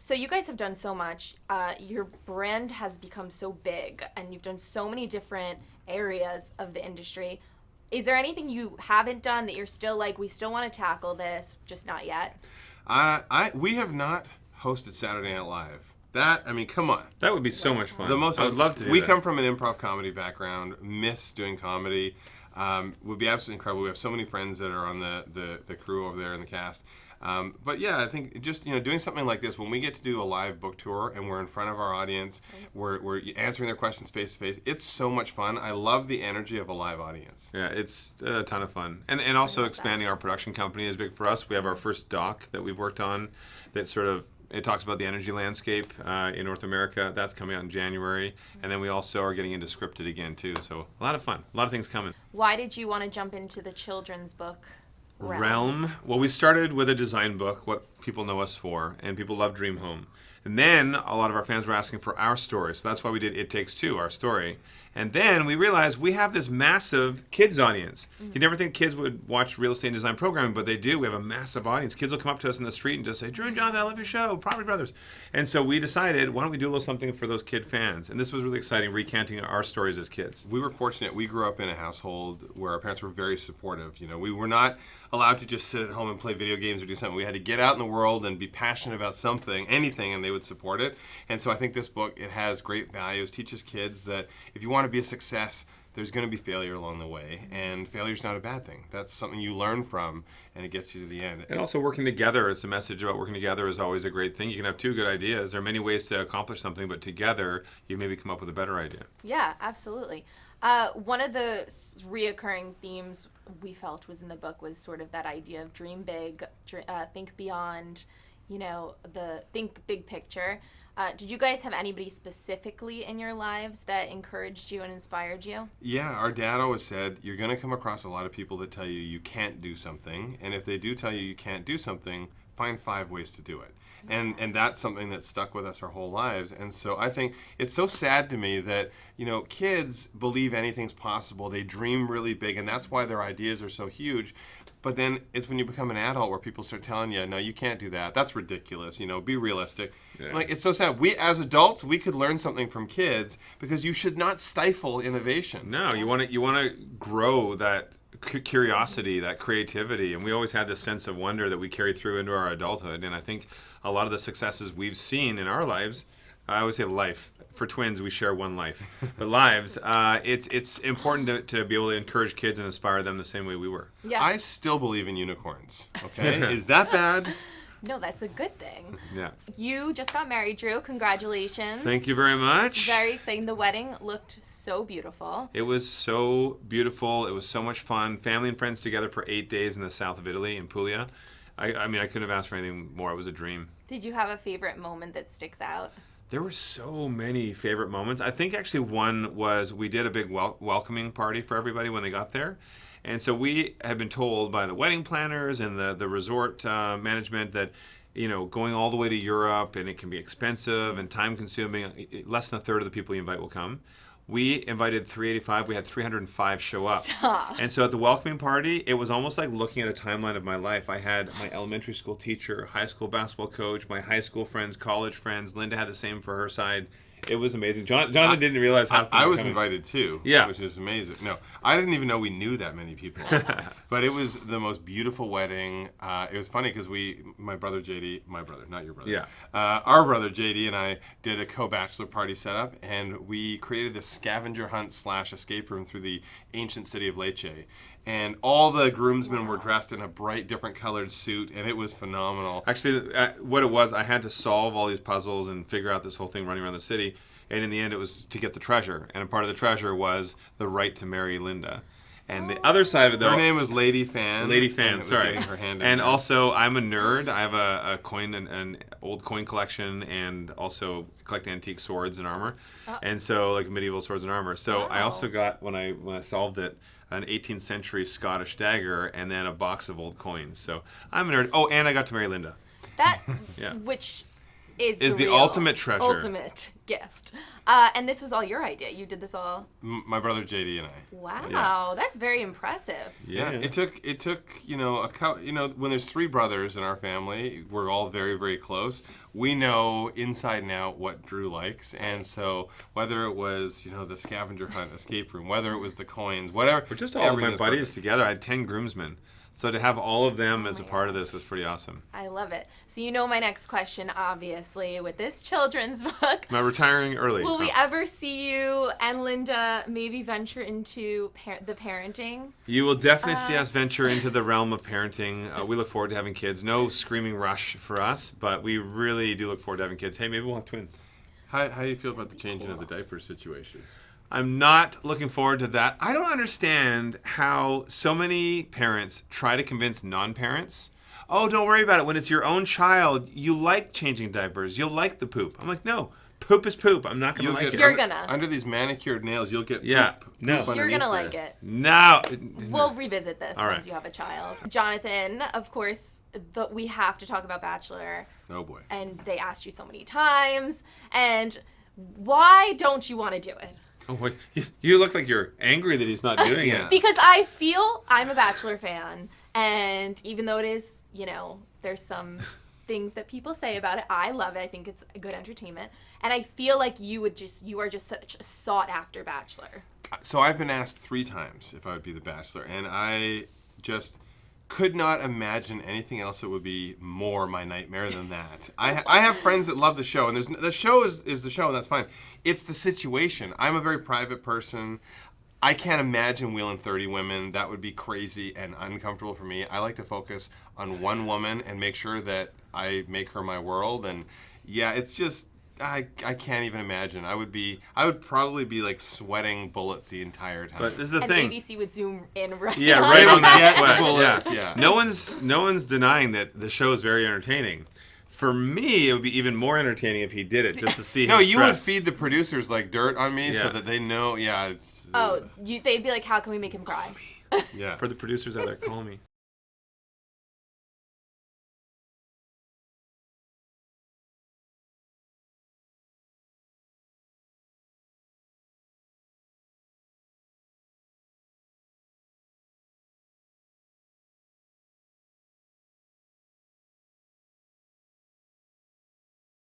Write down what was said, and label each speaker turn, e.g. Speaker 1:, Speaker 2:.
Speaker 1: So you guys have done so much. Your brand has become so big, and you've done so many different areas of the industry. Is there anything you haven't done that you're still like, we still want to tackle this, just not yet?
Speaker 2: We have not hosted Saturday Night Live. Come on.
Speaker 3: That would be so much fun.
Speaker 2: The most
Speaker 3: I would love to do
Speaker 2: We
Speaker 3: that.
Speaker 2: come from an improv comedy background, miss doing comedy. Would be absolutely incredible. We have so many friends that are on the crew over there in the cast. But yeah, I think just doing something like this, when we get to do a live book tour and we're in front of our audience, we're answering their questions face to face. It's so much fun. I love the energy of a live audience.
Speaker 3: Yeah, it's a ton of fun. And also expanding our production company is big for us. We have our first doc that we've worked on that it talks about the energy landscape in North America. That's coming out in January. And then we also are getting into scripted again, too. So a lot of fun. A lot of things coming.
Speaker 1: Why did you want to jump into the children's book realm?
Speaker 3: Well, we started with a design book, what people know us for, and people love Dream Home. And then a lot of our fans were asking for our story. So that's why we did It Takes Two, our story. And then we realized we have this massive kids audience. You never think kids would watch real estate and design programming, but they do. We have a massive audience. Kids will come up to us in the street and just say, Drew and Jonathan, I love your show, Property Brothers. And so we decided, why don't we do a little something for those kid fans? And this was really exciting, recanting our stories as kids.
Speaker 2: We were fortunate. We grew up in a household where our parents were very supportive. We were not allowed to just sit at home and play video games or do something. We had to get out in the world and be passionate about something, anything, and they would support it. And so I think this book, it has great values, teaches kids that if you want to be a success, there's going to be failure along the way, and failure's not a bad thing. That's something you learn from, and it gets you to the end.
Speaker 3: And also working together, it's a message about working together is always a great thing. You can have two good ideas. There are many ways to accomplish something, but together you maybe come up with a better idea.
Speaker 1: Yeah, absolutely. One of the reoccurring themes we felt was in the book was sort of that idea of dream big, think beyond, the think big picture. Did you guys have anybody specifically in your lives that encouraged you and inspired you?
Speaker 2: Yeah, our dad always said, you're going to come across a lot of people that tell you you can't do something, and if they do tell you can't do something, find 5 ways to do it. And that's something that stuck with us our whole lives. And so I think it's so sad to me that, kids believe anything's possible. They dream really big, and that's why their ideas are so huge. But then it's when you become an adult where people start telling you, no, you can't do that. That's ridiculous. Be realistic. Yeah. It's so sad. We, as adults, we could learn something from kids because you should not stifle innovation.
Speaker 3: No, you want to grow that curiosity, that creativity, and we always had this sense of wonder that we carry through into our adulthood. And I think a lot of the successes we've seen in our lives, I always say life. For twins, we share one life. But lives, it's important to be able to encourage kids and inspire them the same way we were.
Speaker 1: Yeah.
Speaker 2: I still believe in unicorns. Okay, is that bad?
Speaker 1: No, that's a good thing.
Speaker 3: Yeah.
Speaker 1: You just got married, Drew. Congratulations.
Speaker 3: Thank you very much.
Speaker 1: Very exciting. The wedding looked so beautiful.
Speaker 3: It was so beautiful. It was so much fun. Family and friends together for 8 days in the south of Italy, in Puglia. I couldn't have asked for anything more. It was a dream.
Speaker 1: Did you have a favorite moment that sticks out?
Speaker 3: There were so many favorite moments. I think actually one was we did a big welcoming party for everybody when they got there. And so we had been told by the wedding planners and the resort management that, going all the way to Europe and it can be expensive and time consuming, less than a third of the people you invite will come. We invited 385. We had 305 show up.
Speaker 1: Stop.
Speaker 3: And so at the welcoming party, it was almost like looking at a timeline of my life. I had my elementary school teacher, high school basketball coach, my high school friends, college friends. Linda had the same for her side. It was amazing. Jonathan didn't realize how
Speaker 2: I was invited too.
Speaker 3: Yeah.
Speaker 2: Which is amazing. No, I didn't even know we knew that many people. But it was the most beautiful wedding. It was funny because my brother JD, my brother, not your brother.
Speaker 3: Yeah.
Speaker 2: Our brother JD and I did a co-bachelor party setup, and we created a scavenger hunt / escape room through the ancient city of Lecce. And all the groomsmen were dressed in a bright, different colored suit, and it was phenomenal.
Speaker 3: Actually, what it was, I had to solve all these puzzles and figure out this whole thing running around the city. And in the end, it was to get the treasure. And a part of the treasure was the right to marry Linda. And the other side of it, though...
Speaker 2: Her name was Lady Phan.
Speaker 3: Lady Phan, sorry.
Speaker 2: Her hand
Speaker 3: and also, I'm a nerd. I have a coin, an old coin collection, and also collect antique swords and armor. And so, like medieval swords and armor. So
Speaker 1: Wow.
Speaker 3: I also got, when I solved it, an 18th century Scottish dagger, and then a box of old coins. So I'm a nerd. Oh, and I got to marry Linda.
Speaker 1: That,
Speaker 3: Yeah.
Speaker 1: which is
Speaker 3: the
Speaker 1: real
Speaker 3: ultimate treasure.
Speaker 1: ultimate gift. And this was all your idea. You did this all.
Speaker 2: My brother JD and I.
Speaker 1: Wow, that's very impressive.
Speaker 2: Yeah, it took when there's 3 brothers in our family, we're all very, very close. We know inside and out what Drew likes, and so whether it was the scavenger hunt escape room, whether it was the coins, whatever.
Speaker 3: We're just all of my
Speaker 2: everything's
Speaker 3: buddies
Speaker 2: perfect.
Speaker 3: together. I had 10 groomsmen. So to have all of them as a part of this was pretty awesome.
Speaker 1: I love it. So you know my next question, obviously, with this children's book.
Speaker 3: Am I retiring early?
Speaker 1: Will we ever see you and Linda maybe venture into the parenting?
Speaker 3: You will definitely see us venture into the realm of parenting. We look forward to having kids. No screaming rush for us, but we really do look forward to having kids. Hey, maybe we'll have twins.
Speaker 2: How do you feel about the changing of the diaper situation?
Speaker 3: I'm not looking forward to that. I don't understand how so many parents try to convince non-parents, oh, don't worry about it. When it's your own child, you like changing diapers. You'll like the poop. I'm like, no, poop is poop. I'm not going to like it.
Speaker 1: You're gonna.
Speaker 2: Under these manicured nails, you'll get poop
Speaker 3: No.
Speaker 1: You're going to
Speaker 2: underneath
Speaker 1: like
Speaker 2: there.
Speaker 1: it.
Speaker 3: No.
Speaker 1: We'll revisit this
Speaker 3: All
Speaker 1: once
Speaker 3: right.
Speaker 1: you have a child. Jonathan, of course, we have to talk about Bachelor.
Speaker 2: Oh boy.
Speaker 1: And they asked you so many times. And why don't you want to do it?
Speaker 3: Oh, wait. You look like you're angry that he's not doing it.
Speaker 1: Because I feel I'm a Bachelor fan, and even though it is, there's some things that people say about it, I love it. I think it's good entertainment, and I feel like you are just such a sought after Bachelor.
Speaker 2: So I've been asked 3 times if I would be the Bachelor, and I just could not imagine anything else that would be more my nightmare than that. I have friends that love the show, and the show is the show, and that's fine. It's the situation. I'm a very private person. I can't imagine wheeling 30 women. That would be crazy and uncomfortable for me. I like to focus on one woman and make sure that I make her my world. And yeah, it's just I can't even imagine. I would probably be like sweating bullets the entire time.
Speaker 3: But this is the
Speaker 1: And
Speaker 3: thing.
Speaker 1: ABC would zoom in right
Speaker 3: Yeah,
Speaker 1: on
Speaker 3: right on
Speaker 1: that.
Speaker 3: that
Speaker 2: Yeah,
Speaker 3: sweat.
Speaker 2: bullets,
Speaker 3: Yeah.
Speaker 2: yeah.
Speaker 3: No one's denying that the show is very entertaining. For me, it would be even more entertaining if he did it, just to see him
Speaker 2: No, you would
Speaker 3: stress.
Speaker 2: feed the producers like dirt on me so
Speaker 3: Yeah.
Speaker 2: that they know. Yeah, it's
Speaker 1: Oh, they'd be like, how can we make him cry?
Speaker 2: yeah.
Speaker 3: For the producers out there, call me.